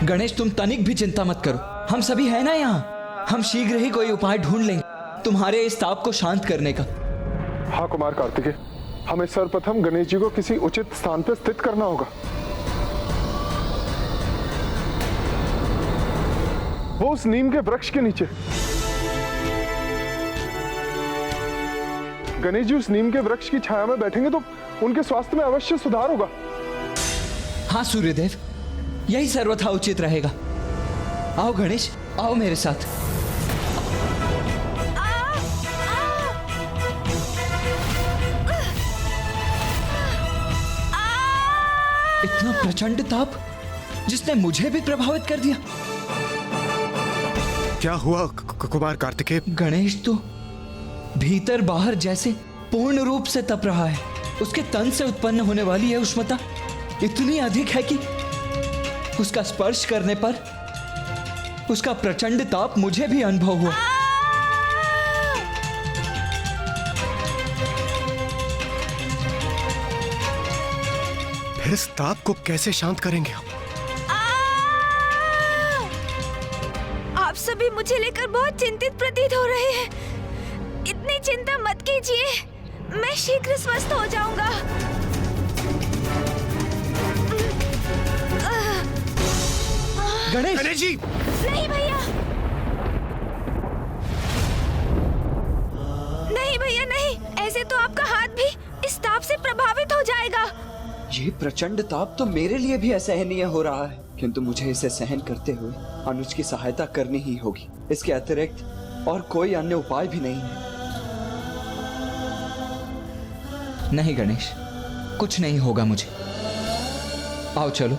गणेश, तुम तनिक भी चिंता मत करो, हम सभी हैं ना यहाँ। हम शीघ्र ही कोई उपाय ढूंढ लेंगे तुम्हारे इस ताप को शांत करने का। हाँ कुमार कार्तिकेय, हमें सर्वप्रथम गणेश जी को किसी उचित स्थान पर स्थित करना होगा। वो उस नीम के वृक्ष के नीचे। गणेश जी उस नीम के वृक्ष की छाया में बैठेंगे तो उनके स्वास्थ्य में अवश्य सुधार होगा। हाँ सूर्यदेव, यही सर्वथा उचित रहेगा। आओ गणेश, आओ मेरे साथ। इतना प्रचंड ताप जिसने मुझे भी प्रभावित कर दिया। क्या हुआ कुमार कार्तिकेय? गणेश तो भीतर बाहर जैसे पूर्ण रूप से तप रहा है। उसके तन से उत्पन्न होने वाली यह उष्णता इतनी अधिक है कि उसका स्पर्श करने पर उसका प्रचंड ताप मुझे भी अनुभव हुआ। फिर इस ताप को कैसे शांत करेंगे हम? आप सभी मुझे लेकर बहुत चिंतित प्रतीत हो रहे हैं। इतनी चिंता मत कीजिए, मैं शीघ्र स्वस्थ हो जाऊंगा। गणेश! गणेश जी! नहीं भैया, नहीं भैया नहीं, ऐसे तो आपका हाथ भी इस ताप से प्रभावित हो जाएगा। ये प्रचंड ताप तो मेरे लिए भी असहनीय हो रहा है, किंतु मुझे इसे सहन करते हुए अनुज की सहायता करनी ही होगी। इसके अतिरिक्त और कोई अन्य उपाय भी नहीं है। नहीं गणेश, कुछ नहीं होगा मुझे। आओ चलो,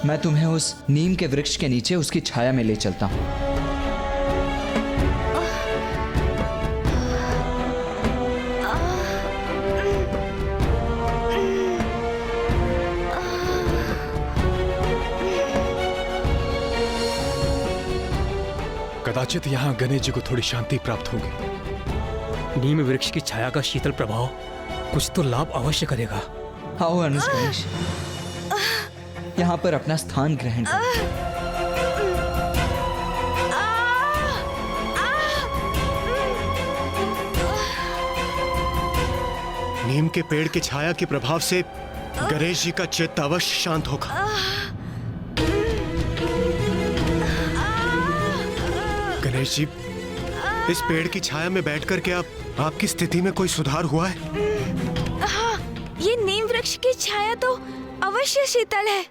मैं तुम्हें उस नीम के वृक्ष के नीचे उसकी छाया में ले चलता हूँ। कदाचित यहाँ गणेश जी को थोड़ी शांति प्राप्त होगी। नीम वृक्ष की छाया का शीतल प्रभाव कुछ तो लाभ अवश्य करेगा। आओ अनुज गणेश, यहाँ पर अपना स्थान ग्रहण करो। नीम के पेड़ की छाया के प्रभाव से गणेश जी का चित्त अवश्य शांत होगा। गणेश जी, इस पेड़ की छाया में बैठकर क्या आपकी स्थिति में कोई सुधार हुआ है? हाँ, ये नीम वृक्ष की छाया तो अवश्य शीतल है।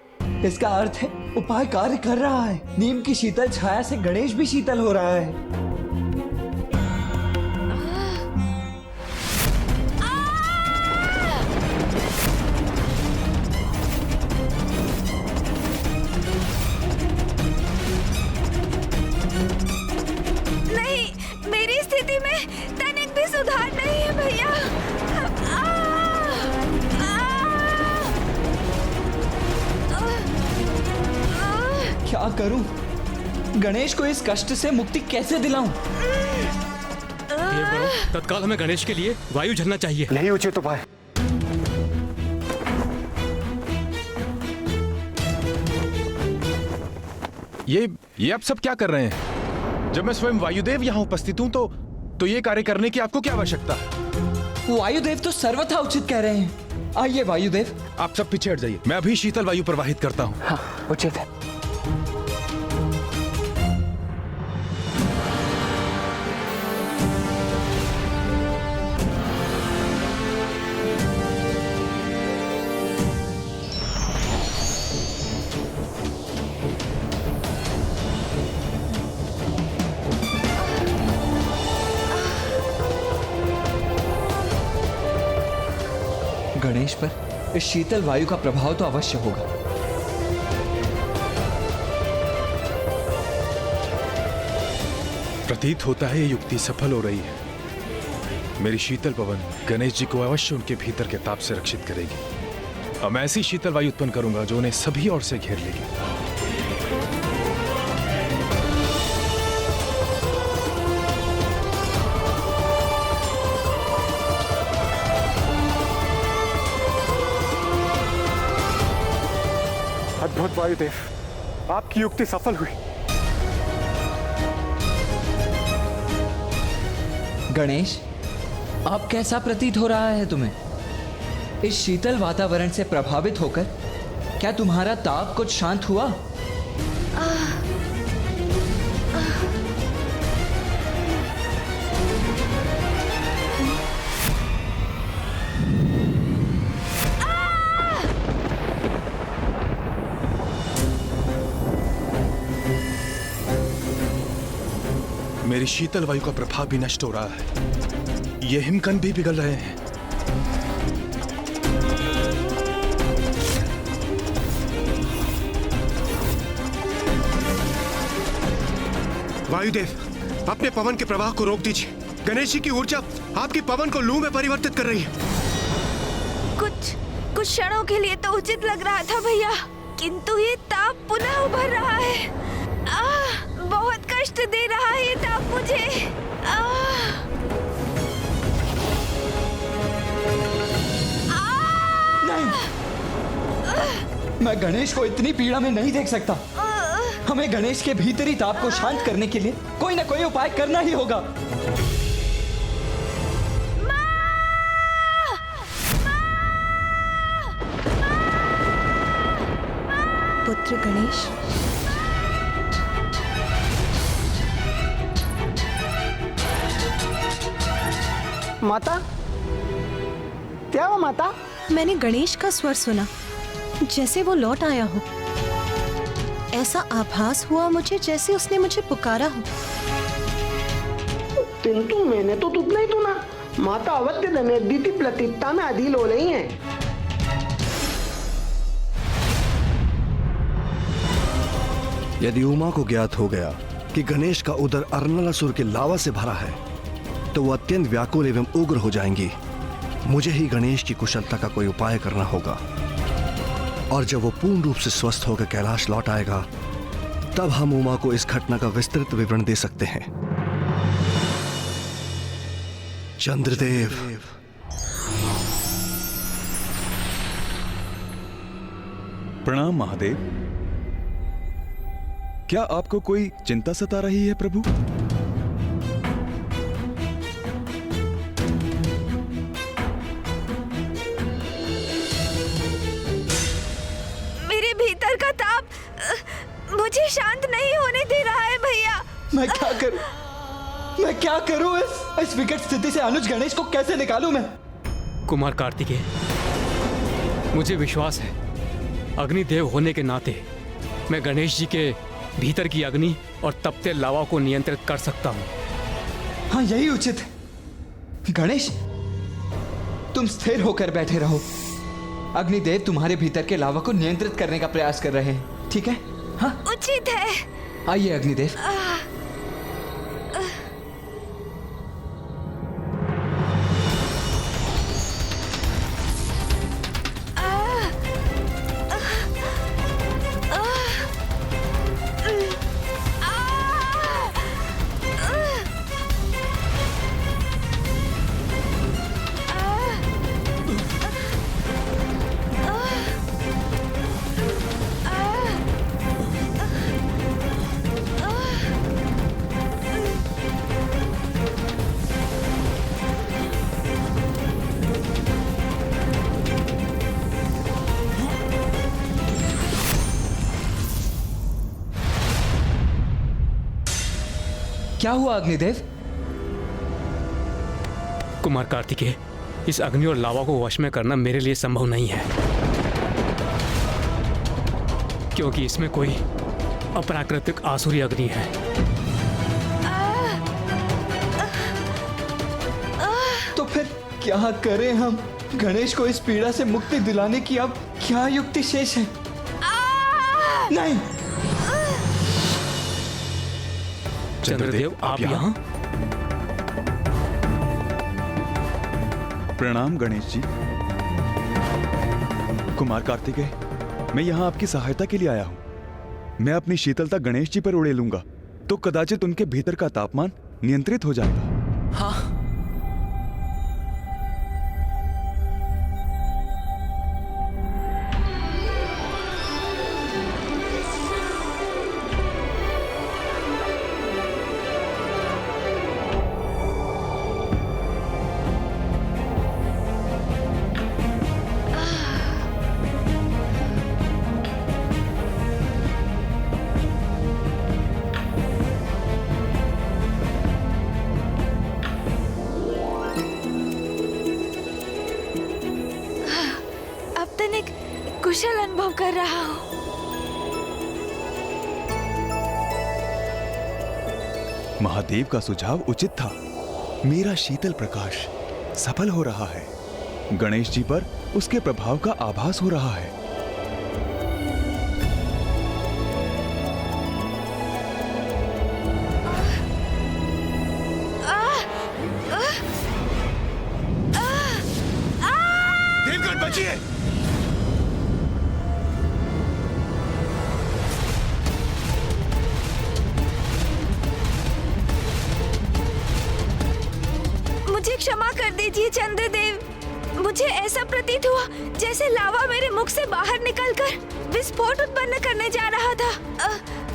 इसका अर्थ है उपाय कार्य कर रहा है। नीम की शीतल छाया से गणेश भी शीतल हो रहा है। नहीं, मेरी स्थिति में तनिक भी सुधार नहीं है भैया। क्या करूं? गणेश को इस कष्ट से मुक्ति कैसे दिलाऊं? तत्काल हमें गणेश के लिए वायु झरना चाहिए। यही उचित उपाय। ये आप सब क्या कर रहे हैं? जब मैं स्वयं वायुदेव यहाँ उपस्थित हूँ तो ये कार्य करने की आपको क्या आवश्यकता है? वायुदेव तो सर्वथा उचित कह रहे हैं। आइए वायुदेव। आप सब पीछे हट जाइए, मैं अभी शीतल वायु प्रवाहित करता हूँ। हाँ, उचित है। गणेश पर इस शीतल वायु का प्रभाव तो अवश्य होगा। प्रतीत होता है ये युक्ति सफल हो रही है। मेरी शीतल पवन गणेश जी को अवश्य उनके भीतर के ताप से रक्षित करेगी। अब मैं ऐसी शीतल वायु उत्पन्न करूंगा जो उन्हें सभी ओर से घेर लेगी। अद्भुत वायुदेव, आपकी युक्ति सफल हुई। गणेश, अब कैसा प्रतीत हो रहा है तुम्हें? इस शीतल वातावरण से प्रभावित होकर क्या तुम्हारा ताप कुछ शांत हुआ? मेरी शीतल वायु का प्रभाव भी नष्ट हो रहा है। ये हिमकंद भी पिघल रहे हैं। वायुदेव, अपने पवन के प्रवाह को रोक दीजिए। गणेश जी की ऊर्जा आपकी पवन को लू में परिवर्तित कर रही है। कुछ क्षणों के लिए तो उचित लग रहा था भैया, किंतु ये ताप पुनः उभर रहा है। बहुत कष्ट दे रहा है ये ताप मुझे। नहीं, मैं गणेश को इतनी पीड़ा में नहीं देख सकता। हमें गणेश के भीतरी ताप को शांत करने के लिए कोई ना कोई उपाय करना ही होगा। पुत्र गणेश, माता, क्या हुआ माता? मैंने गणेश का स्वर सुना, जैसे वो लौट आया हो। ऐसा आभास हुआ मुझे जैसे उसने मुझे पुकारा हो। किंतु मैंने तो तुतला ही सुना। माता अवत्य दमयंती प्रतीकता में अधील हो रही हैं। यदि उमा को ज्ञात हो गया कि गणेश का उदर अर्नलासुर के लावा से भरा है, तो वो अत्यंत व्याकुल एवं उग्र हो जाएंगी। मुझे ही गणेश की कुशलता का कोई उपाय करना होगा, और जब वो पूर्ण रूप से स्वस्थ होकर कैलाश लौट आएगा, तब हम उमा को इस घटना का विस्तृत विवरण दे सकते हैं। चंद्रदेव, प्रणाम महादेव। क्या आपको कोई चिंता सता रही है प्रभु? मेरे भीतर का ताप मुझे शांत नहीं होने दे रहा है भैया। मैं क्या करूं? मैं क्या करूं? इस विकट स्थिति से अनुज गणेश को कैसे निकालूं मैं? कुमार कार्तिकेय, मुझे विश्वास है अग्निदेव होने के नाते मैं गणेश जी के भीतर की अग्नि और तपते लावा को नियंत्रित कर सकता हूं। हाँ, यही उचित है। गणेश, तुम स्थिर होकर बैठे रहो। अग्निदेव तुम्हारे भीतर के लावा को नियंत्रित करने का प्रयास कर रहे हैं, ठीक है? हाँ, उचित है। आइए अग्निदेव। क्या हुआ अग्निदेव? कुमार कार्तिकेय, इस अग्नि और लावा को वश में करना मेरे लिए संभव नहीं है, क्योंकि इसमें कोई अप्राकृतिक आसुरी अग्नि है। तो फिर क्या करें हम? गणेश को इस पीड़ा से मुक्ति दिलाने की अब क्या युक्ति शेष है? नहीं, चंद्रदेव, आप यहाँ? प्रणाम गणेश जी। कुमार कार्तिकेय, मैं यहाँ आपकी सहायता के लिए आया हूँ। मैं अपनी शीतलता गणेश जी पर उड़े लूंगा तो कदाचित उनके भीतर का तापमान नियंत्रित हो जाएगा। हाँ, एक कुशल अनुभव कर रहा हूँ। महादेव का सुझाव उचित था। मेरा शीतल प्रकाश सफल हो रहा है। गणेश जी पर उसके प्रभाव का आभास हो रहा है। देवगढ़ बचिए। मुझे क्षमा कर दीजिए चंद्रदेव। मुझे ऐसा प्रतीत हुआ जैसे लावा मेरे मुख से बाहर निकलकर विस्फोट उत्पन्न करने जा रहा था।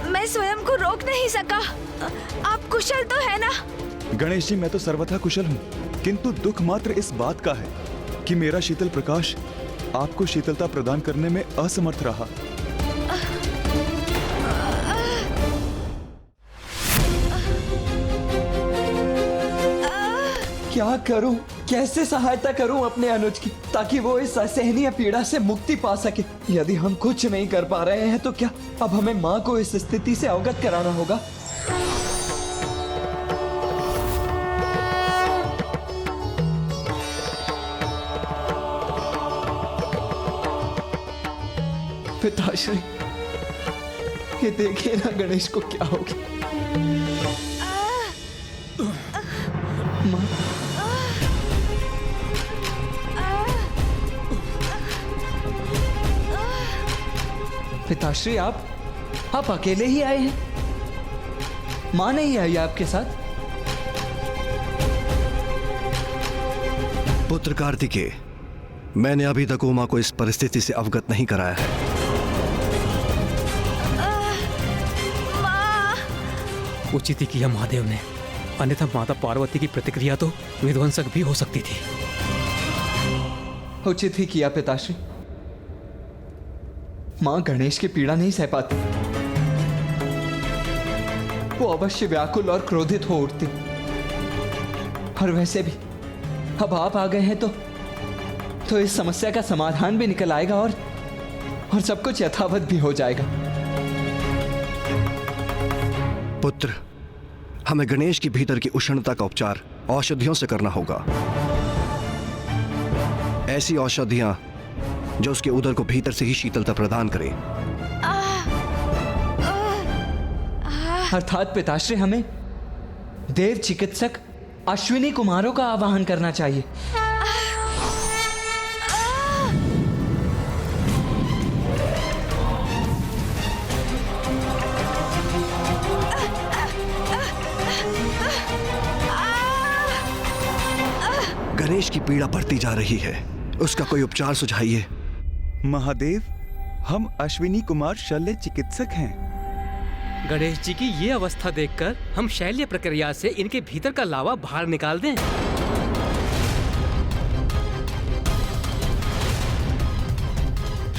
मैं स्वयं को रोक नहीं सका। आप कुशल तो है ना? गणेश जी, मैं तो सर्वथा कुशल हूँ, किंतु दुख मात्र इस बात का है कि मेरा शीतल प्रकाश आपको शीतलता प्रदान करने में असमर्थ रहा। क्या करूं? कैसे सहायता करूं अपने अनुज की, ताकि वो इस असहनीय पीड़ा से मुक्ति पा सके? यदि हम कुछ नहीं कर पा रहे हैं तो क्या अब हमें माँ को इस स्थिति से अवगत कराना होगा? पिताश्री, ये देखिए ना गणेश को क्या हो गया। पिताश्री, आप अकेले ही आए हैं? माँ नहीं आई आपके साथ? पुत्र कार्तिकेय, मैंने अभी तक उमा को इस परिस्थिति से अवगत नहीं कराया है। उचित ही किया महादेव ने, अन्यथा माता पार्वती की प्रतिक्रिया तो विध्वंसक भी हो सकती थी। उचित ही किया पिताश्री। मां गणेश की पीड़ा नहीं सह पाती। वो अवश्य व्याकुल और क्रोधित हो उठती। और वैसे भी अब आप आ गए हैं तो इस समस्या का समाधान भी निकल आएगा और सब कुछ यथावत भी हो जाएगा। पुत्र, हमें गणेश की भीतर की उष्णता का उपचार औषधियों से करना होगा। ऐसी औषधियां जो उसके उदर को भीतर से ही शीतलता प्रदान करें। अर्थात पिताश्री, हमें देव चिकित्सक अश्विनी कुमारों का आवाहन करना चाहिए। गणेश की पीड़ा बढ़ती जा रही है, उसका कोई उपचार सुझाइए। महादेव, हम अश्विनी कुमार शल्य चिकित्सक हैं। गणेश जी की ये अवस्था देखकर हम शैल्य प्रक्रिया से इनके भीतर का लावा बाहर निकाल दें।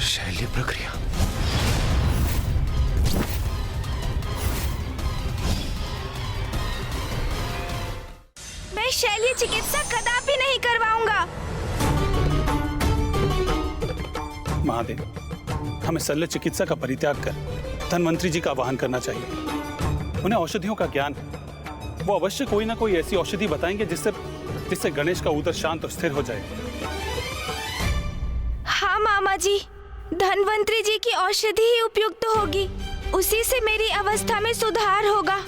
शैल्य प्रक्रिया? मैं शैल्य चिकित्सा कदापि नहीं करवाऊंगा। महादेव, हमें शल्य चिकित्सा का परित्याग कर धन्वंतरी जी का आवाहन करना चाहिए। उन्हें औषधियों का ज्ञान है। वो अवश्य कोई ना कोई ऐसी औषधि बताएंगे जिससे गणेश का उदर शांत और स्थिर हो जाए। हाँ मामा जी, धन्वंतरी जी की औषधि ही उपयुक्त होगी। उसी से मेरी अवस्था में सुधार होगा।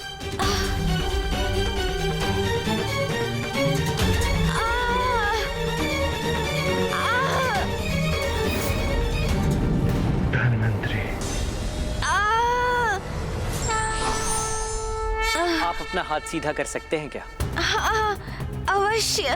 आप अपना हाथ सीधा कर सकते हैं क्या? हाँ, अवश्य।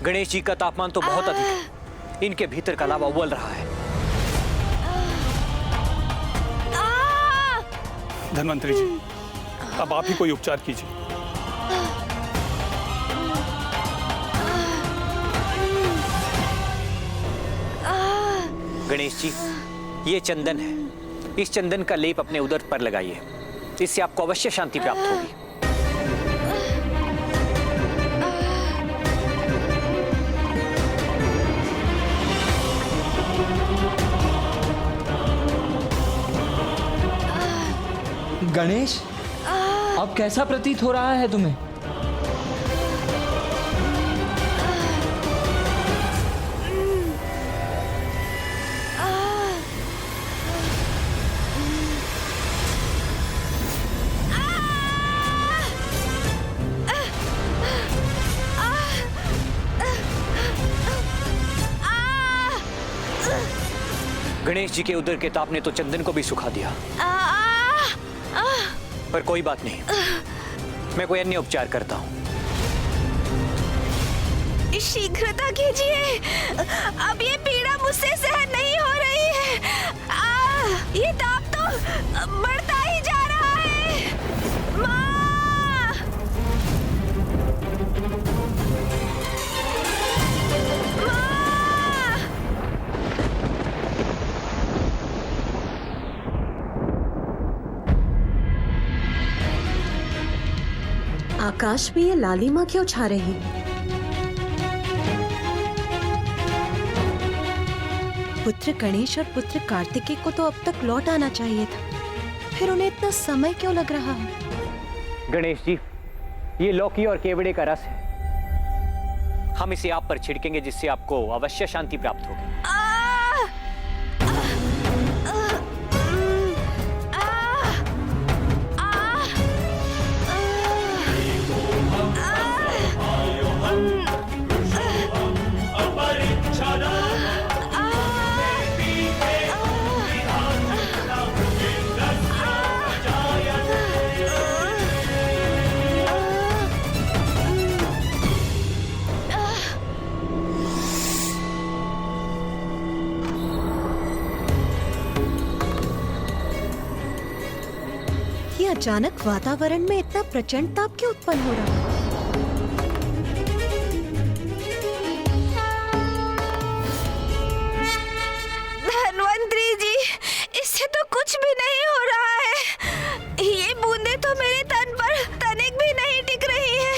गणेश जी का तापमान तो बहुत अधिक है। इनके भीतर का लावा उबल रहा है। धन्वंतरी जी, अब आप ही कोई उपचार कीजिए। गणेश जी, ये चंदन है। इस चंदन का लेप अपने उदर पर लगाइए, इससे आपको अवश्य शांति प्राप्त होगी। गणेश, अब कैसा प्रतीत हो रहा है तुम्हें? गणेश जी के उदर के ताप ने तो चंदन को भी सुखा दिया, पर कोई बात नहीं, मैं कोई अन्य उपचार करता हूँ। शीघ्रता कीजिए, अब ये पीड़ा मुझसे सहन नहीं हो रही है। ये ताप तो बढ़ता ही जा रहा है। माँ! माँ! आकाश में ये लालिमा क्यों छा रही है? पुत्र गणेश और पुत्र कार्तिकेय को तो अब तक लौट आना चाहिए था, फिर उन्हें इतना समय क्यों लग रहा है? गणेश जी, ये लौकी और केवड़े का रस है। हम इसे आप पर छिड़केंगे, जिससे आपको अवश्य शांति प्राप्त होगी। अचानक वातावरण में इतना प्रचंड ताप क्यों उत्पन्न हो रहा है? धन्वंतरी जी, इससे तो कुछ भी नहीं हो रहा है। ये बूंदे तो मेरे तन पर तनिक भी नहीं टिक रही है।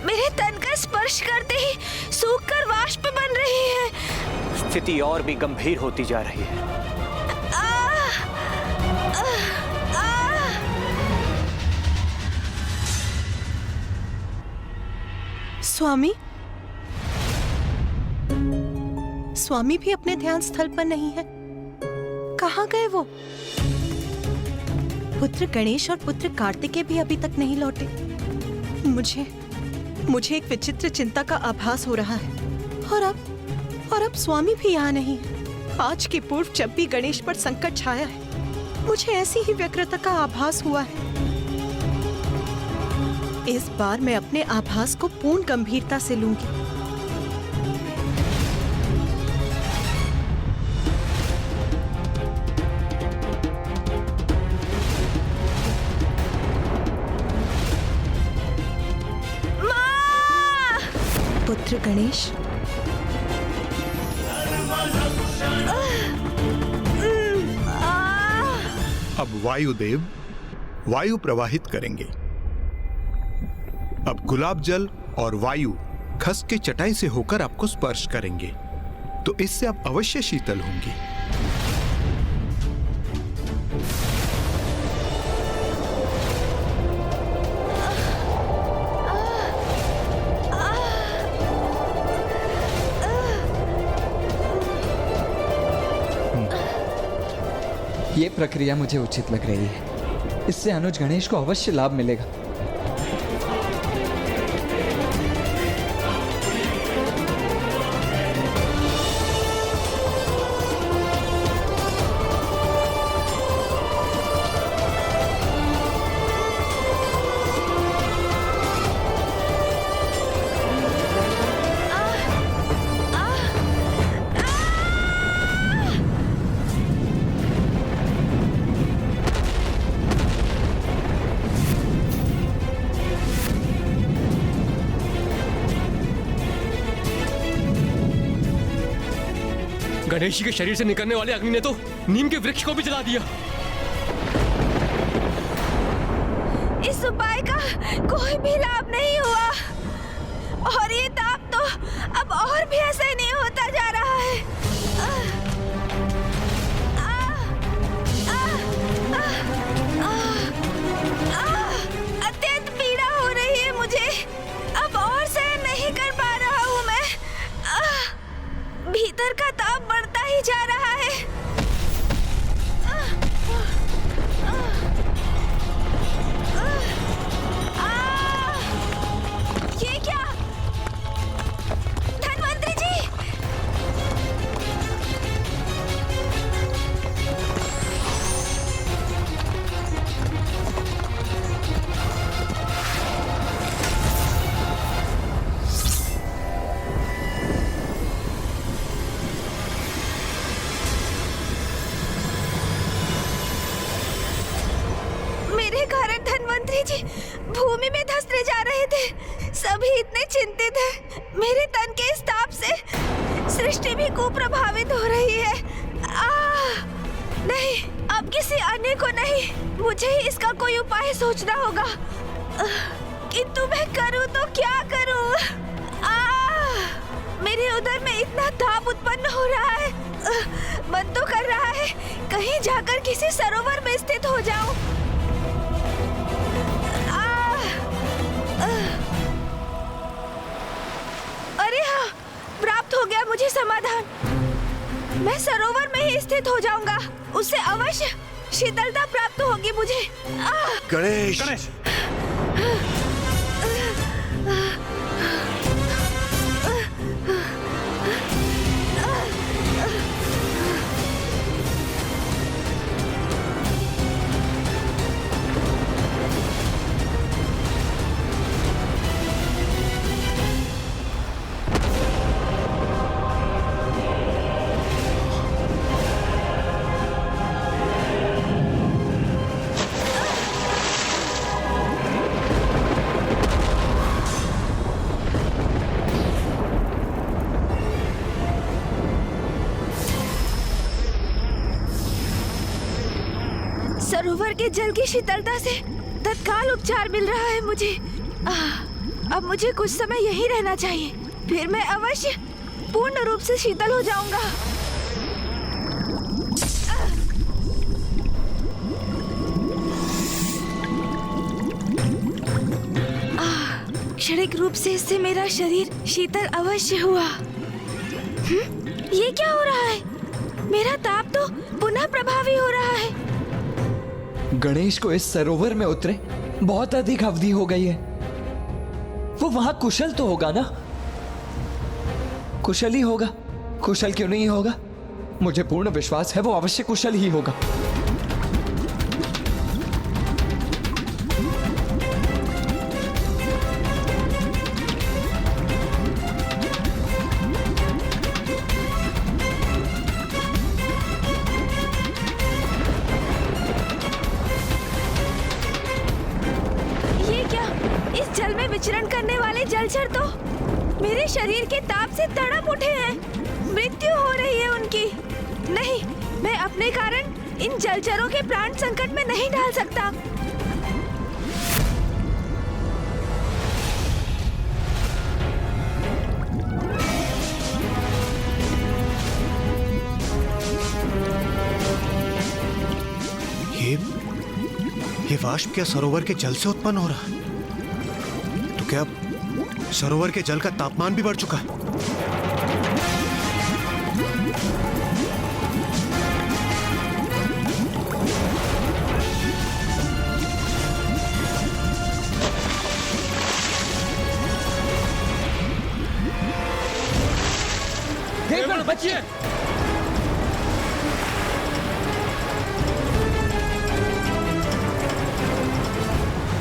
मेरे तन का स्पर्श करते ही सूखकर वाष्प बन रही है। स्थिति और भी गंभीर होती जा रही है। स्वामी, स्वामी भी अपने ध्यान स्थल पर नहीं है। कहाँ गए वो? पुत्र गणेश और पुत्र कार्तिकेय भी अभी तक नहीं लौटे। मुझे एक विचित्र चिंता का आभास हो रहा है। और अब स्वामी भी यहाँ नहीं है। आज के पूर्व जब भी गणेश पर संकट छाया है, मुझे ऐसी ही व्यग्रता का आभास हुआ है। इस बार मैं अपने आभास को पूर्ण गंभीरता से लूंगी। माँ! पुत्र गणेश, अब वायुदेव वायु प्रवाहित करेंगे। अब गुलाब जल और वायु खस के चटाई से होकर आपको स्पर्श करेंगे, तो इससे आप अवश्य शीतल होंगे। ये प्रक्रिया मुझे उचित लग रही है। इससे अनुज गणेश को अवश्य लाभ मिलेगा। गणेश जी के शरीर से निकलने वाले अग्नि ने तो नीम के वृक्ष को भी जला दिया। इस उपाय का कोई भी लाभ नहीं हुआ और ये ताप तो अब और भी ऐसा नहीं होता जा रहा है। अत्यंत पीड़ा हो रही है मुझे, अब और सहन नहीं कर पा रहा हूँ मैं। भीतर का ताप बढ़ता ही जा रहा है। ये क्या? धनवंतरी जी! मेरे कारण धनवंतरी जी भूमि में धंसते जा रहे थे। सभी इतने चिंतित हैं। मेरे तन के इस ताप से सृष्टि भी कुप्रभावित हो रही है। नहीं, अब किसी अन्य को नहीं, मुझे ही इसका कोई उपाय सोचना होगा। किंतु मैं करूं तो क्या करूं? मेरे उदर में इतना ताप उत्पन्न हो रहा है। मन तो कर रहा है कहीं जाकर किसी सरोवर में स्थित हो जाऊं। अरे हाँ, प्राप्त हो गया मुझे समाधान। मैं सरोवर में ही स्थित हो जाऊंगा, उससे अवश्य शीतलता प्राप्त होगी मुझे। गणेश, गणेश! सरोवर के जल की शीतलता से तत्काल उपचार मिल रहा है मुझे। अब मुझे कुछ समय यहीं रहना चाहिए, फिर मैं अवश्य पूर्ण रूप से शीतल हो जाऊंगा। क्षणिक रूप से इससे मेरा शरीर शीतल अवश्य हुआ। ये क्या हो रहा है? मेरा ताप तो पुनः प्रभावी हो रहा है। गणेश को इस सरोवर में उतरे बहुत अधिक अवधि हो गई है। वो वहां कुशल तो होगा ना? कुशल ही होगा, कुशल क्यों नहीं होगा? मुझे पूर्ण विश्वास है वो अवश्य कुशल ही होगा। विचरण करने वाले जलचर तो मेरे शरीर के ताप से तड़प उठे हैं। मृत्यु हो रही है उनकी। नहीं, मैं अपने कारण इन जलचरों के प्राण संकट में नहीं डाल सकता। ये वाष्प क्या सरोवर के जल से उत्पन्न हो रहा है? तो क्या सरोवर के जल का तापमान भी बढ़ चुका है? देवगण बचिए!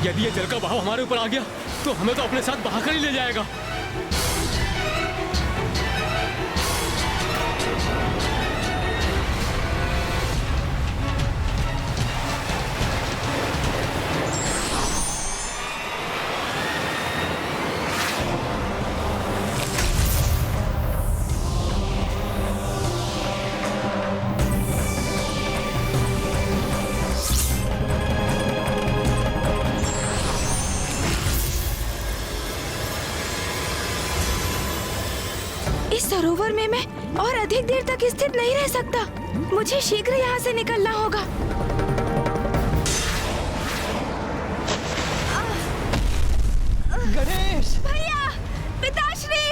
यदि ये जल का बहाव हमारे ऊपर आ गया तो हमें तो अपने साथ बहाकर ही ले जाएगा। सरोवर में मैं और अधिक देर तक स्थित नहीं रह सकता। मुझे शीघ्र यहाँ से निकलना होगा। गणेश! भैया, पिताश्री,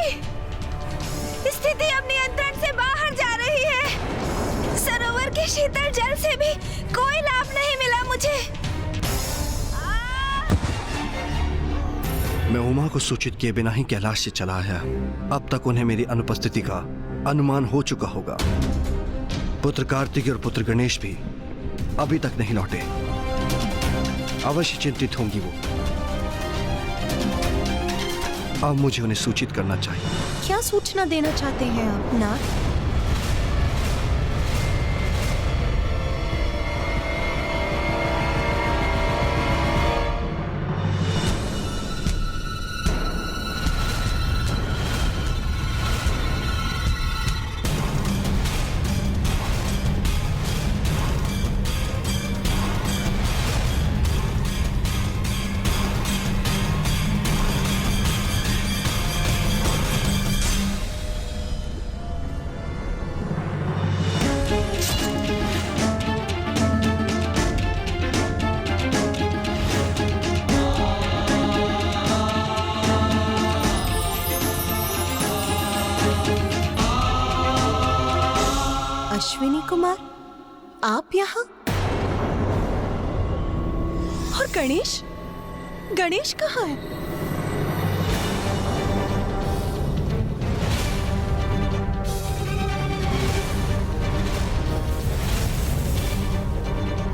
स्थिति अब नियंत्रण से बाहर जा रही है। सरोवर के शीतल जल से भी कोई लाभ नहीं मिला मुझे। मैं उमा को सूचित किए बिना ही कैलाश से चला आया। अब तक उन्हें मेरी अनुपस्थिति का अनुमान हो चुका होगा। पुत्र कार्तिक और पुत्र गणेश भी अभी तक नहीं लौटे। अवश्य चिंतित होंगी वो। अब मुझे उन्हें सूचित करना चाहिए। क्या सूचना देना चाहते हैं आप नाथ? अश्विनी कुमार, आप यहाँ? और गणेश? गणेश कहाँ है?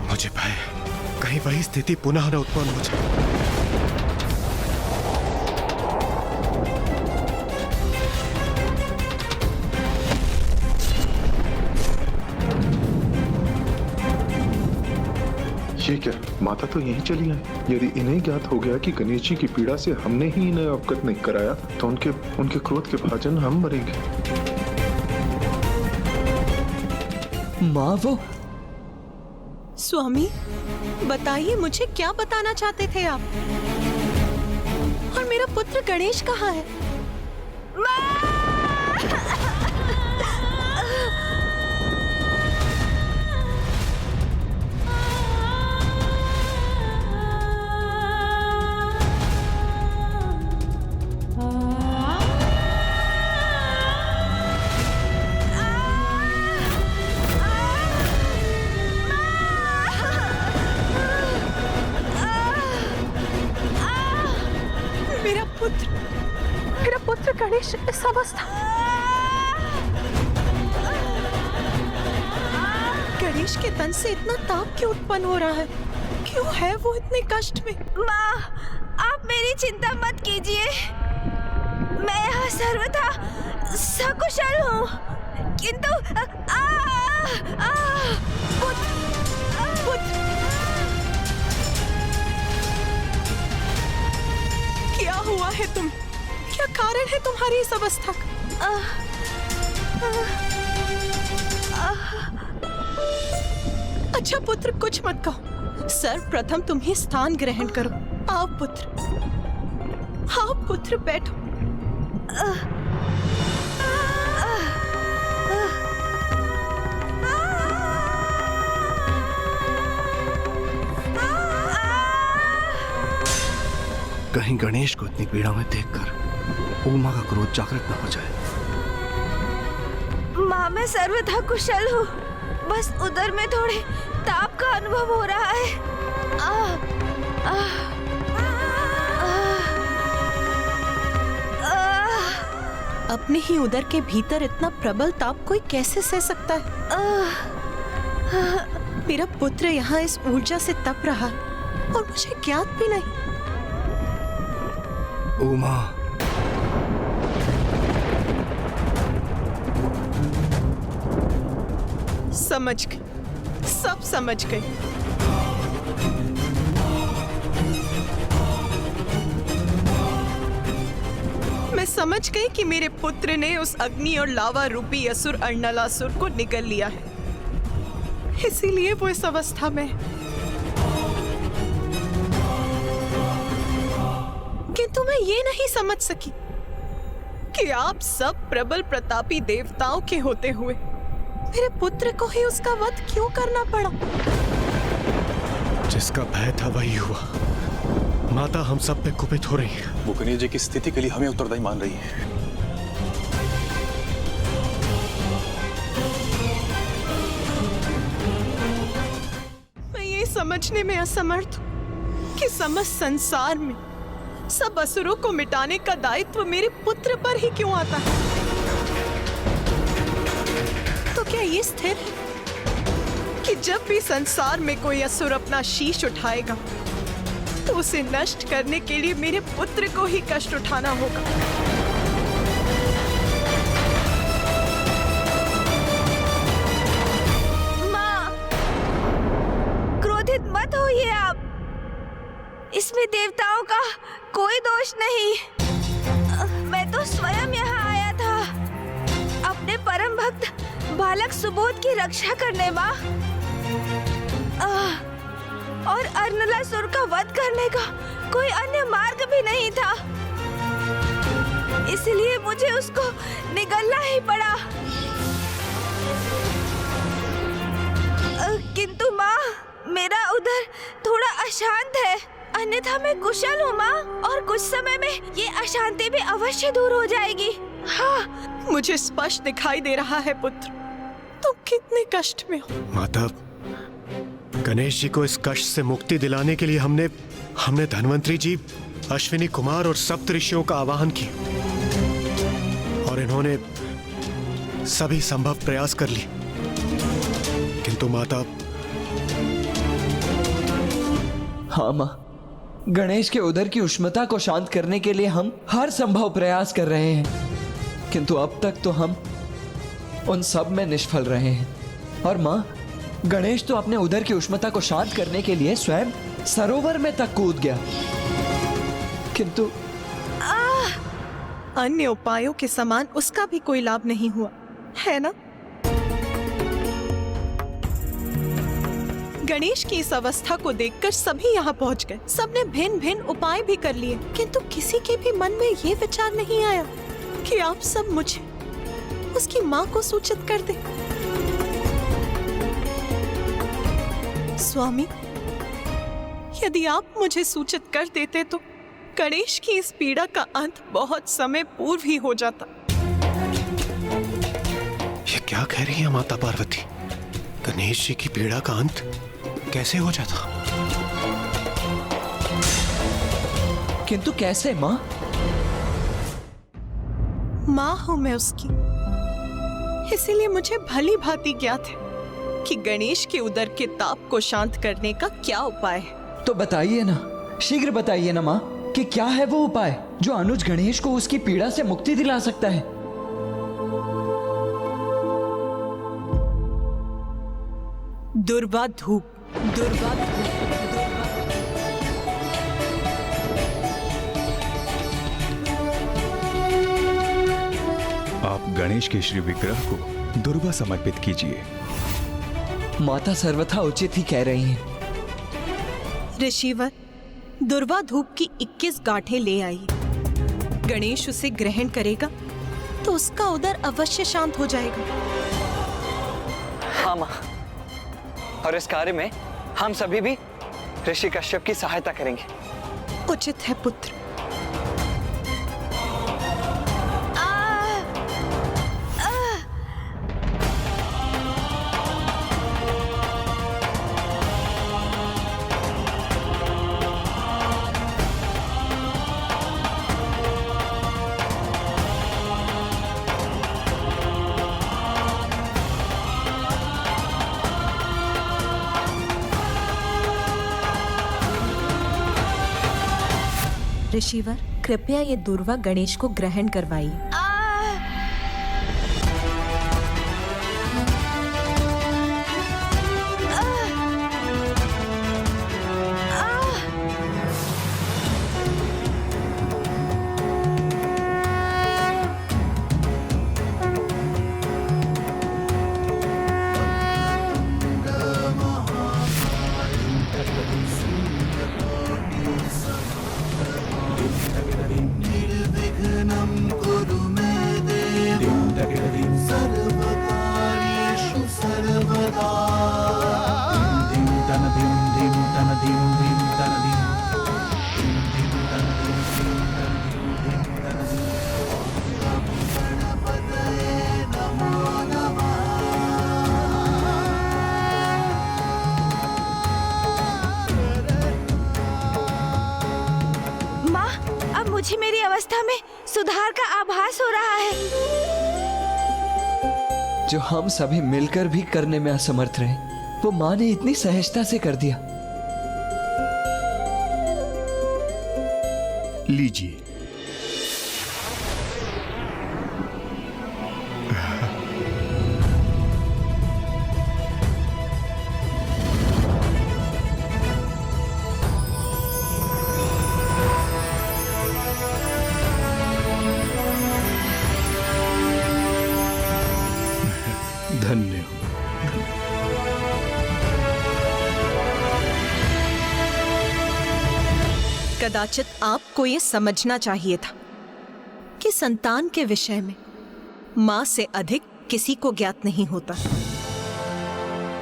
मुझे भय कहीं वही स्थिति पुनः न उत्पन्न हो जाए। ये क्या, माता तो यहीं चली आई। यदि इन्हें ज्ञात हो गया कि गणेश जी की पीड़ा से हमने ही इन्हें अवगत नहीं कराया तो उनके क्रोध के भाजन हम मरेंगे। माँ वो स्वामी, बताइए मुझे क्या बताना चाहते थे आप? और मेरा पुत्र गणेश कहाँ है? मेरा पुत्र गणेश इस अवस्था। गणेश के तन से इतना ताप क्यों उत्पन्न हो रहा है? क्यों है वो इतने कष्ट में? माँ, आप मेरी चिंता मत कीजिए। मैं यहाँ सर्वथा सकुशल हूँ, किंतु क्या हुआ है तुम? क्या कारण है तुम्हारी इस अवस्था का? अच्छा पुत्र, कुछ मत कहो। सर्वप्रथम तुम ही स्थान ग्रहण करो। आओ पुत्र बैठो। कहीं गणेश को इतनी पीड़ा में देखकर उमा का क्रोध जागृत न हो जाए। माँ, मैं सर्वथा कुशल हूँ, बस उदर में थोड़े ताप का अनुभव हो रहा है। अपने ही उदर के भीतर इतना प्रबल ताप कोई कैसे सह सकता है? मेरा पुत्र यहाँ इस ऊर्जा से तप रहा और मुझे ज्ञात भी नहीं। उमा, समझ गई, सब समझ गई। मैं समझ गई कि मेरे पुत्र ने उस अग्नि और लावा रूपी असुर अर्णलासुर को निगल लिया है, इसीलिए वो इस अवस्था में। किंतु मैं ये नहीं समझ सकी कि आप सब प्रबल प्रतापी देवताओं के होते हुए मेरे पुत्र को ही उसका वध क्यों करना पड़ा? जिसका भय था वही हुआ। माता हम सब पे कुपित हो रही है। वो गणेश जी की स्थिति के लिए हमें उत्तरदायी मान रही है। मैं ये समझने में असमर्थ हूँ कि समस्त संसार में सब असुरों को मिटाने का दायित्व मेरे पुत्र पर ही क्यों आता है? तो क्या ये स्थिर है कि जब भी संसार में कोई असुर अपना शीश उठाएगा तो उसे नष्ट करने के लिए मेरे पुत्र को ही कष्ट उठाना होगा? माँ, क्रोधित मत होइए आप। इसमें देवताओं का कोई दोष नहीं। मैं तो स्वयं यहाँ आया था अपने परम भक्त बालक सुबोध की रक्षा करने, माँ। और अर्नलासुर का वध करने का कोई अन्य मार्ग भी नहीं था, इसलिए मुझे उसको निगलना ही पड़ा। किंतु माँ, मेरा उधर थोड़ा अशांत है, अन्यथा मैं कुशल हूँ माँ, और कुछ समय में ये अशांति भी अवश्य दूर हो जाएगी। हाँ, मुझे स्पष्ट दिखाई दे रहा है पुत्र, तुम कितने कष्ट में हो। माता, गणेश जी को इस कष्ट से मुक्ति दिलाने के लिए हमने धन्वंतरी जी, अश्विनी कुमार और सप्त ऋषियों का आवाहन किया और इन्होंने सभी संभव प्रयास कर लिए, किंतु माता। हाँ माँ, गणेश के उदर की उष्णता को शांत करने के लिए हम हर संभव प्रयास कर रहे हैं, किंतु अब तक तो हम उन सब में निष्फल रहे हैं। और माँ, गणेश तो अपने उदर की उष्णता को शांत करने के लिए स्वयं सरोवर में तक कूद गया, किंतु अन्य उपायों के समान उसका भी कोई लाभ नहीं हुआ, है ना? गणेश की इस अवस्था को देखकर सभी यहाँ पहुँच गए। सबने भिन्न भिन्न उपाय भी कर लिए, किंतु किसी के भी मन में ये विचार नहीं आया कि आप सब मुझे उसकी माँ को सूचित कर दे। स्वामी, यदि आप मुझे सूचित कर देते तो गणेश की इस पीड़ा का अंत बहुत समय पूर्व ही हो जाता। ये क्या कह रही है माता पार्वती? गणेश जी की पीड़ा का अंत कैसे हो जाता? किंतु कैसे माँ? माँ हूं मैं उसकी, इसीलिए मुझे भली भांति ज्ञात है कि गणेश के उदर के ताप को शांत करने का क्या उपाय है। तो बताइए ना, शीघ्र बताइए ना माँ, कि क्या है वो उपाय जो अनुज गणेश को उसकी पीड़ा से मुक्ति दिला सकता है। दुर्वा धूप, दुर्वा धूप। आप गणेश के श्री विग्रह को दुर्वा समर्पित कीजिए। माता सर्वथा उचित ही कह रही हैं। ऋषिवर, दुर्वा धूप की 21 गांठें ले आई। गणेश उसे ग्रहण करेगा तो उसका उदर अवश्य शांत हो जाएगा। हाँ माँ, और इस कार्य में हम सभी भी ऋषि कश्यप की सहायता करेंगे। उचित है पुत्र। ऋषिवर, कृपया ये दुर्वा गणेश को ग्रहण करवाइए। निर्विघ्नं कुरु अवस्था में सुधार का आभास हो रहा है, जो हम सभी मिलकर भी करने में असमर्थ रहे, वो माँ ने इतनी सहजता से कर दिया। लीजिए। धन्य हो। कदाचित आपको ये समझना चाहिए था कि संतान के विषय में माँ से अधिक किसी को ज्ञात नहीं होता।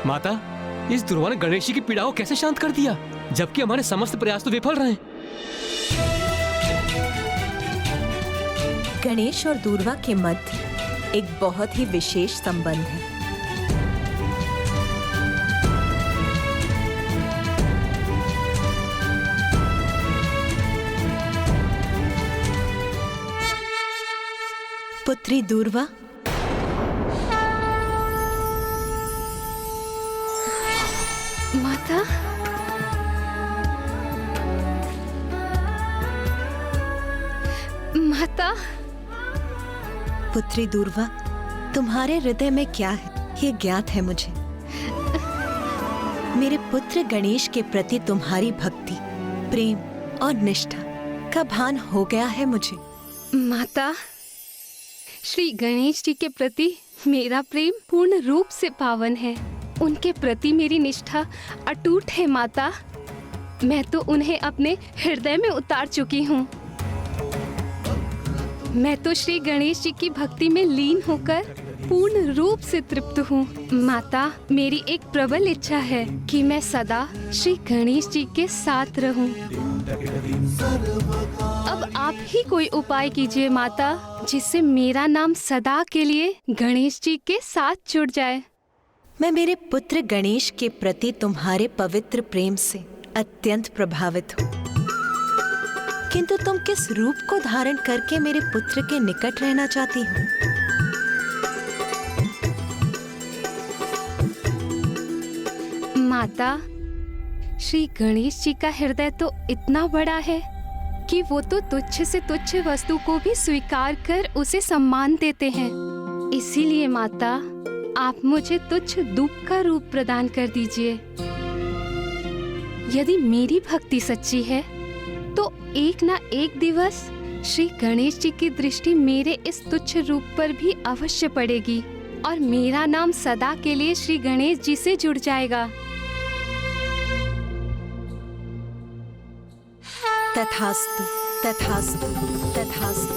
माता, इस दुर्वा ने गणेश जी की पीड़ा को कैसे शांत कर दिया, जबकि हमारे समस्त प्रयास तो विफल रहे। गणेश और दूर्वा के मध्य एक बहुत ही विशेष संबंध है। पुत्री दूर्वा, माता, माता। पुत्री दूर्वा, तुम्हारे हृदय में क्या है ये ज्ञात है मुझे। मेरे पुत्र गणेश के प्रति तुम्हारी भक्ति, प्रेम और निष्ठा का भान हो गया है मुझे। माता, श्री गणेश जी के प्रति मेरा प्रेम पूर्ण रूप से पावन है। उनके प्रति मेरी निष्ठा अटूट है माता। मैं तो उन्हें अपने हृदय में उतार चुकी हूँ। मैं तो श्री गणेश जी की भक्ति में लीन होकर पूर्ण रूप से तृप्त हूँ। माता, मेरी एक प्रबल इच्छा है कि मैं सदा श्री गणेश जी के साथ रहूँ। अब आप ही कोई उपाय कीजिए माता, जिससे मेरा नाम सदा के लिए गणेश जी के साथ जुड़ जाए। मैं मेरे पुत्र गणेश के प्रति तुम्हारे पवित्र प्रेम से अत्यंत प्रभावित हूँ, किंतु तुम किस रूप को धारण करके मेरे पुत्र के निकट रहना चाहती हो? माता, श्री गणेश जी का हृदय तो इतना बड़ा है कि वो तो तुच्छ से तुच्छ वस्तु को भी स्वीकार कर उसे सम्मान देते हैं। इसीलिए माता, आप मुझे तुच्छ धूप का रूप प्रदान कर दीजिए। यदि मेरी भक्ति सच्ची है तो एक ना एक दिवस श्री गणेश जी की दृष्टि मेरे इस तुच्छ रूप पर भी अवश्य पड़ेगी और मेरा नाम सदा के लिए श्री गणेश जी से जुड़ जाएगा। तथास्तु, तथास्तु, तथास्तु।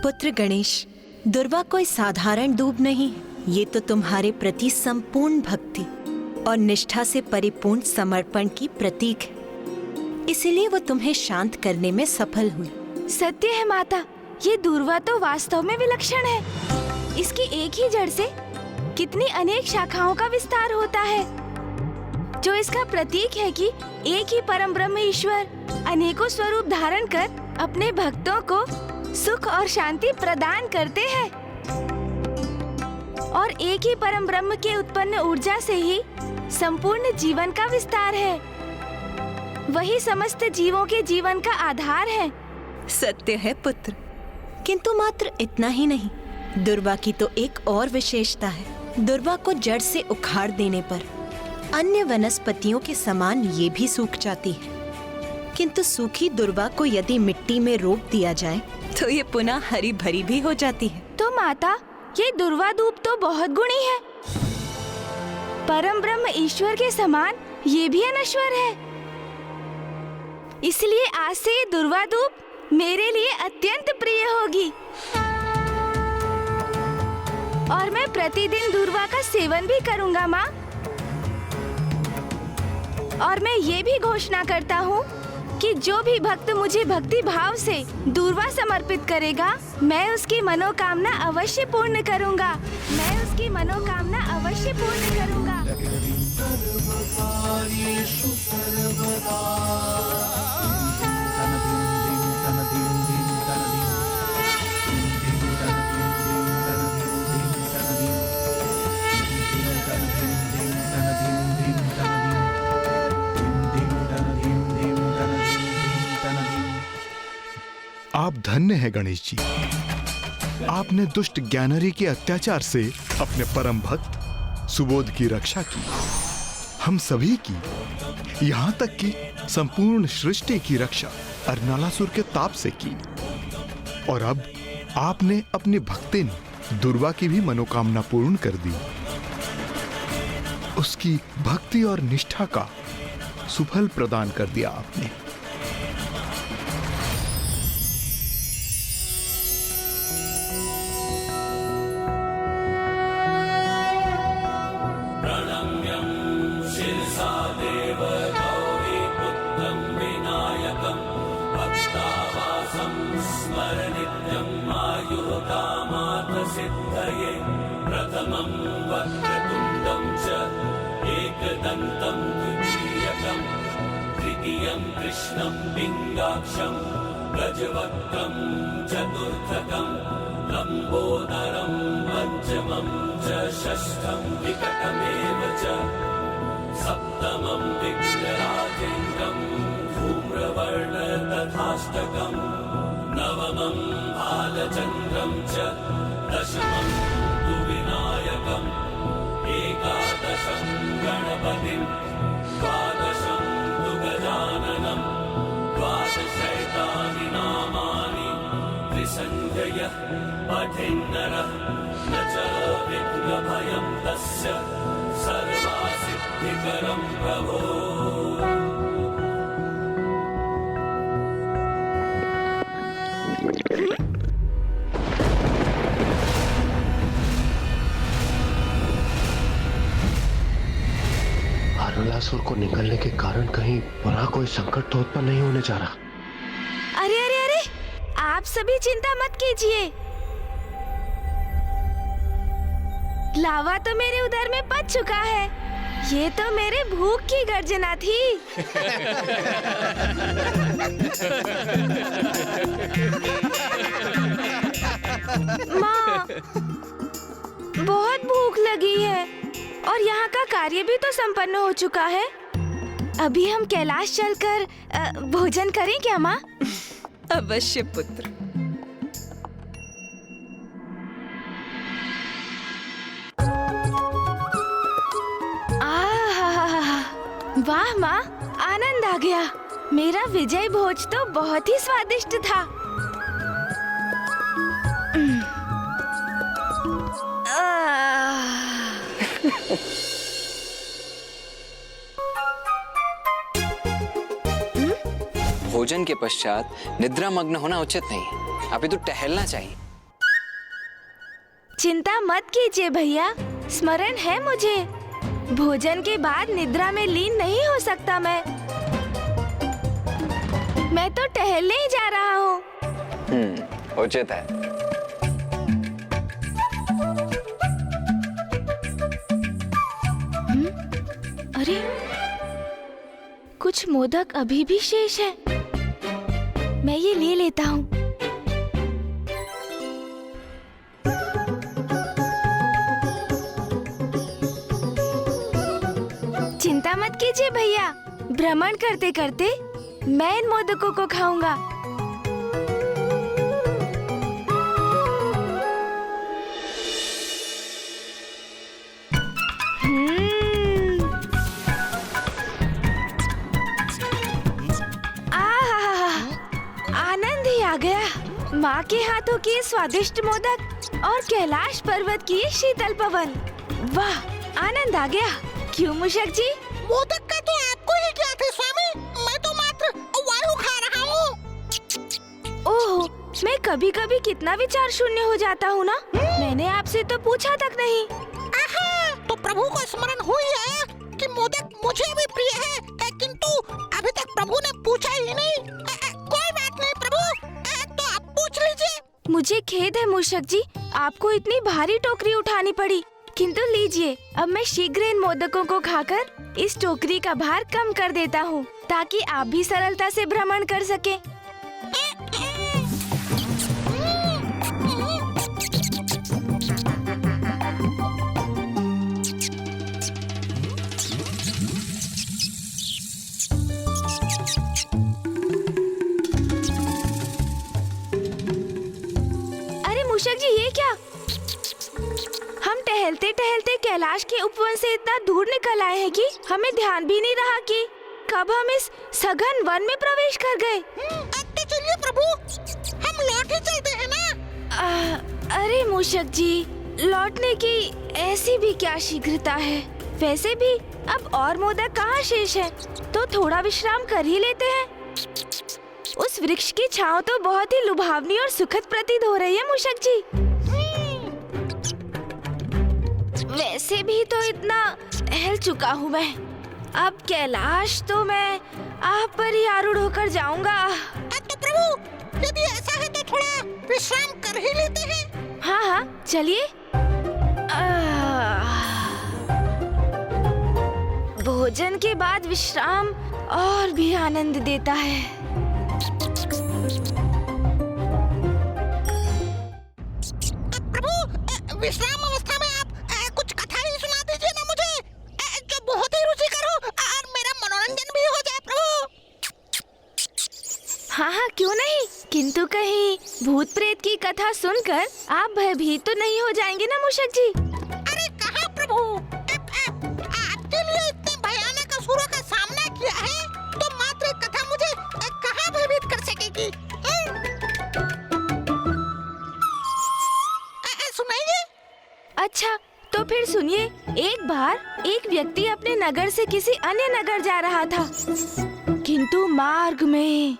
पुत्र गणेश, दुर्वा कोई साधारण दूब नहीं है। ये तो तुम्हारे प्रति संपूर्ण भक्ति और निष्ठा से परिपूर्ण समर्पण की प्रतीक है। इसीलिए वो तुम्हें शांत करने में सफल हुई। सत्य है माता, ये दूर्वा तो वास्तव में विलक्षण है। इसकी एक ही जड़ से कितनी अनेक शाखाओं का विस्तार होता है, जो इसका प्रतीक है कि एक ही परम ब्रह्म ईश्वर अनेकों स्वरूप धारण कर अपने भक्तों को सुख और शांति प्रदान करते हैं। और एक ही परम ब्रह्म के उत्पन्न ऊर्जा से ही संपूर्ण जीवन का विस्तार है। वही समस्त जीवों के जीवन का आधार है। सत्य है पुत्र, किंतु मात्र इतना ही नहीं। दुर्वा की तो एक और विशेषता है। दुर्वा को जड़ से उखाड़ देने पर अन्य वनस्पतियों के समान ये भी सूख जाती है, किंतु सूखी दुर्वा को यदि मिट्टी में रोप दिया जाए तो ये पुनः हरी भरी भी हो जाती है। तो माता, ये दुर्वा धूप तो बहुत गुणी है। परम ब्रह्म ईश्वर के समान ये भी अनश्वर है। इसलिए आज से ये दुर्वा धूप मेरे लिए अत्यंत प्रिय होगी और मैं प्रतिदिन दुर्वा का सेवन भी करूंगा माँ। और मैं ये भी घोषणा करता हूँ कि जो भी भक्त मुझे भक्ति भाव से दूर्वा समर्पित करेगा, मैं उसकी मनोकामना अवश्य पूर्ण करूंगा। मैं उसकी मनोकामना अवश्य पूर्ण करूंगा। आप धन्य हैं गणेश जी। आपने दुष्ट ज्ञानरी के अत्याचार से अपने परम भक्त सुबोध की रक्षा की, हम सभी की, यहाँ तक कि संपूर्ण सृष्टि की रक्षा अर्नालासुर के ताप से की। और अब आपने अपनी भक्तिन दुर्वा की भी मनोकामना पूर्ण कर दी। उसकी भक्ति और निष्ठा का सुफल प्रदान कर दिया आपने। प्रथमं वक्रतुण्डं च एकदन्तं द्वितीयकं तृतीयं कृष्णं पिङ्गाक्षं गजवक्त्रं चतुर्थकं लम्बोदरं पञ्चमं च षष्ठं विकटमेव च सप्तमं विघ्नराजेन्द्रं धूम्रवर्ण तथाष्टकं नवमं बालचन्द्रं च दशमं तु विनायकम् एकादशं गणपतिं द्वादशं तु गजाननं द्वादशैतानि नामानि त्रिसङ्ख्ययः पठेन्नरः न च विघ्नभयं तस्य सर्वासिद्धिकरं प्रभो। अर्नालासुर को निकलने के कारण कहीं वहाँ कोई संकट तो उत्पन्न नहीं होने जा रहा। अरे अरे अरे, आप सभी चिंता मत कीजिए। लावा तो मेरे उदर में पच चुका है। ये तो मेरे भूख की गर्जना थी। माँ, बहुत भूख लगी है और यहाँ का कार्य भी तो संपन्न हो चुका है। अभी हम कैलाश चलकर भोजन करें क्या माँ? अवश्य पुत्र। वाह माँ, आनंद आ गया। मेरा विजय भोज तो बहुत ही स्वादिष्ट था। भोजन के पश्चात निद्रा मग्न होना उचित नहीं। अभी तो टहलना चाहिए। चिंता मत कीजिए भैया, स्मरण है मुझे। भोजन के बाद निद्रा में लीन नहीं हो सकता मैं तो टहलने ही जा रहा हूँ। उचित है। अरे, कुछ मोदक अभी भी शेष है। मैं ये ले लेता हूँ। चिंता मत कीजिए भैया, भ्रमण करते करते मैं इन मोदकों को खाऊंगा। आनंद ही आ गया। माँ के हाथों की स्वादिष्ट मोदक और कैलाश पर्वत की शीतल पवन। वाह, आनंद आ गया। क्यों मूषक जी? मोदक का तो आपको ही ज्ञात है स्वामी। मैं तो मात्र वायु खा रहा हूँ। ओह, मैं कभी कभी कितना विचार शून्य हो जाता हूँ ना। मैंने आपसे तो पूछा तक नहीं। आहा, तो प्रभु को स्मरण हुई है कि मोदक मुझे भी प्रिय है, किंतु अभी तक प्रभु ने पूछा ही नहीं। मुझे खेद है मूषक जी, आपको इतनी भारी टोकरी उठानी पड़ी। किंतु लीजिए, अब मैं शीघ्र इन मोदकों को खाकर इस टोकरी का भार कम कर देता हूँ, ताकि आप भी सरलता से भ्रमण कर सकें। अरे मूषक जी, ये क्या? हम टहलते टहलते कैलाश के उपवन से इतना दूर निकल आए हैं कि हमें ध्यान भी नहीं रहा कि कब हम इस सघन वन में प्रवेश कर गए। अब तो चलिए प्रभु, हम लौट ही चलते हैं ना। अरे मूषक जी, लौटने की ऐसी भी क्या शीघ्रता है? वैसे भी अब और मोदक कहाँ शेष है, तो थोड़ा विश्राम कर ही लेते हैं। उस वृक्ष की छांव तो बहुत ही लुभावनी और सुखद प्रतीत हो रही है मूषक जी। वैसे भी तो इतना टहल चुका हूँ मैं, अब कैलाश तो मैं आप पर ही आरूढ़ होकर जाऊंगा। तो प्रभु, यदि ऐसा है तो थोड़ा विश्राम कर ही लेते हैं। हाँ हाँ, चलिए। भोजन के बाद विश्राम और भी आनंद देता है। प्रभु, विश्राम अवस्था में आप कुछ कथा ही सुना दीजिए ना मुझे, जो बहुत ही रुचिकर हो और मेरा मनोरंजन भी हो जाए प्रभु। हाँ हाँ, क्यों नहीं, किंतु कहीं भूत प्रेत की कथा सुनकर आप भयभीत तो नहीं हो जाएंगे ना मूषक जी? अरे कहाँ प्रभु, आपके लिए इतने भयानक असुरों का सामना किया है, तो मात्र एक कथा मुझे कहाँ भयभीत कर सकेगी? सुनाइए। अच्छा, तो फिर सुनिए। एक बार एक व्यक्ति अपने नगर से किसी अन्य नगर जा रहा था, किंतु मार्ग में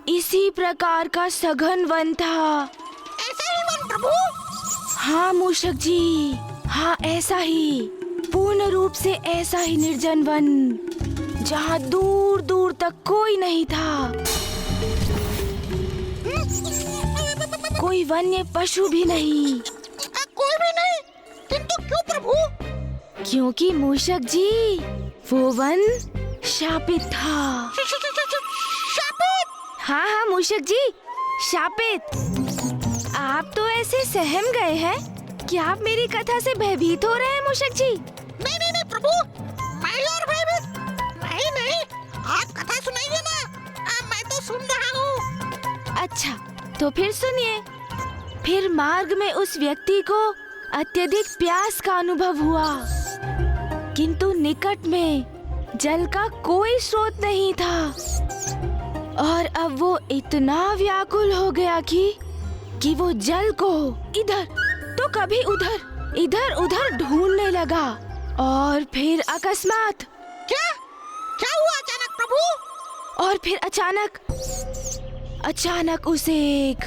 इसी प्रकार का सघन वन था। ऐसा ही वन प्रभु? हाँ मूषक जी, हाँ ऐसा ही, पूर्ण रूप से ऐसा ही निर्जन वन, जहाँ दूर दूर तक कोई नहीं था, कोई वन्य पशु भी नहीं। कोई भी नहीं? किंतु क्यों प्रभु? क्योंकि मूषक जी, वो वन शापित था। शापित? हाँ हाँ मूषक जी, शापित। आप तो ऐसे सहम गए हैं कि आप मेरी कथा से भयभीत हो रहे हैं मूषक जी। नहीं नहीं नहीं प्रभु, मैं और भयभीत नहीं नहीं, आप कथा सुनाइए ना, मैं तो सुन रहा हूँ। अच्छा, तो फिर सुनिए। फिर मार्ग में उस व्यक्ति को अत्यधिक प्यास का अनुभव हुआ, किंतु निकट में जल का कोई स्रोत नहीं था, और अब वो इतना व्याकुल हो गया कि वो जल को इधर तो कभी उधर, इधर उधर ढूंढने लगा। और फिर अकस्मात क्या हुआ अचानक प्रभु? और फिर अचानक उसे एक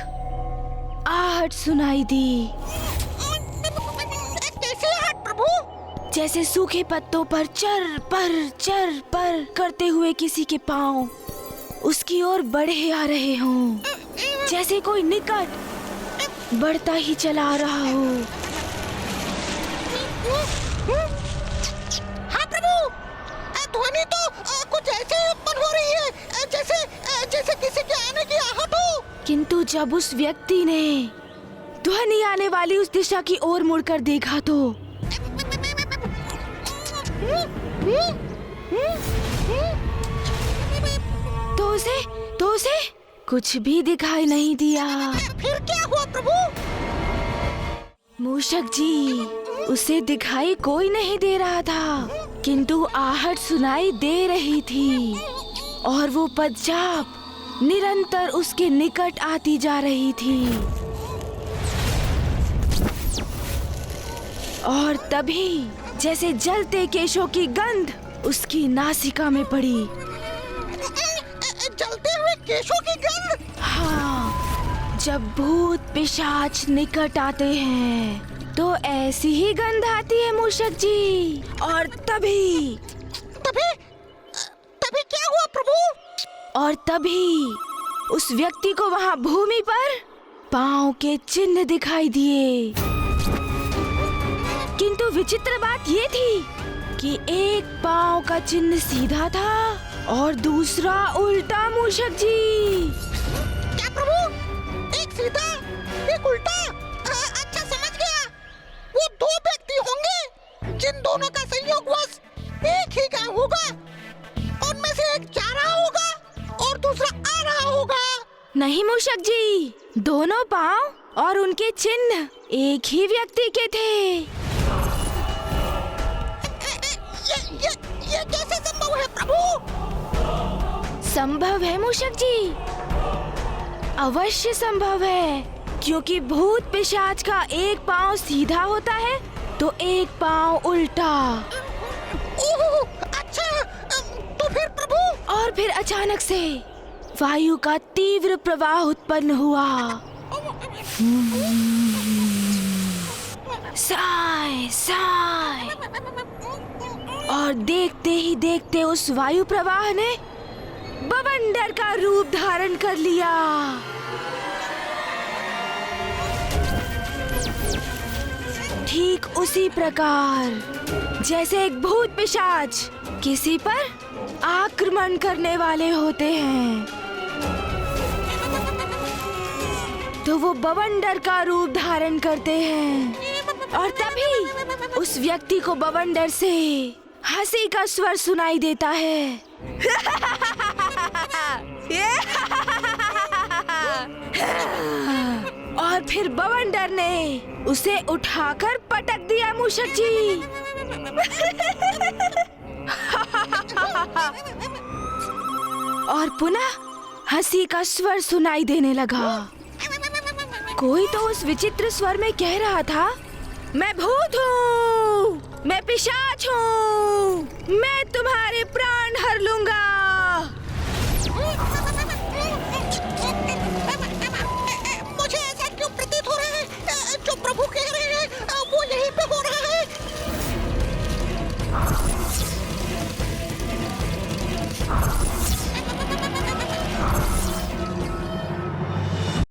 आहट सुनाई दी। कैसी आहट प्रभु? जैसे सूखे पत्तों पर चर पर करते हुए किसी के पांव उसकी ओर बढ़े आ रहे हों, जैसे कोई निकट बढ़ता ही चला रहा हो। हाँ प्रभु, ध्वनि तो कुछ ऐसे ही उत्पन्न हो रही है, जैसे किसी के आने की आहट हो। किंतु जब उस व्यक्ति ने ध्वनि आने वाली उस दिशा की ओर मुड़कर देखा तो उसे कुछ भी दिखाई नहीं दिया। फिर क्या हुआ प्रभु? मूषक जी, उसे दिखाई कोई नहीं दे रहा था, किंतु आहट सुनाई दे रही थी, और वो पदचाप निरंतर उसके निकट आती जा रही थी। और तभी जैसे जलते केशों की गंध उसकी नासिका में पड़ी। जलते हुए केशों की गंध? हाँ, जब भूत पिशाच निकट आते हैं तो ऐसी ही गंध आती है मूषक जी। और तभी क्या हुआ प्रभु? और तभी उस व्यक्ति को वहाँ भूमि पर पांव के चिन्ह दिखाई दिए, किंतु विचित्र बात ये थी कि एक पांव का चिन्ह सीधा था और दूसरा उल्टा। मूषक जी, क्या प्रभु? एक सीधा, एक उल्टा? अच्छा समझ गया। वो दो व्यक्ति होंगे जिन दोनों का संयोगवश एक ही गांव होगा। उनमें से एक जा रहा होगा और दूसरा आ रहा होगा। नहीं मूषक जी, दोनों पांव और उनके चिन्ह एक ही व्यक्ति के थे। ये कैसे संभव है प्रभु? संभव है मूषक जी, अवश्य संभव है, क्योंकि भूत पिशाच का एक पांव सीधा होता है तो एक पांव उल्टा। ओह, अच्छा, तो फिर प्रभु? और फिर अचानक से वायु का तीव्र प्रवाह उत्पन्न हुआ। साय साय, और देखते ही देखते उस वायु प्रवाह ने बवंडर का रूप धारण कर लिया। ठीक उसी प्रकार जैसे एक भूत पिशाच किसी पर आक्रमण करने वाले होते हैं, तो वो बवंडर का रूप धारण करते हैं और तभी उस व्यक्ति को बवंडर से हंसी का स्वर सुनाई देता है। और फिर बवंडर ने उसे उठाकर पटक दिया मूषक जी। और पुनः हंसी का स्वर सुनाई देने लगा। कोई तो उस विचित्र स्वर में कह रहा था, मैं भूत हूँ, मैं पिशाच हूँ, मैं तुम्हारे प्राण हर लूंगा।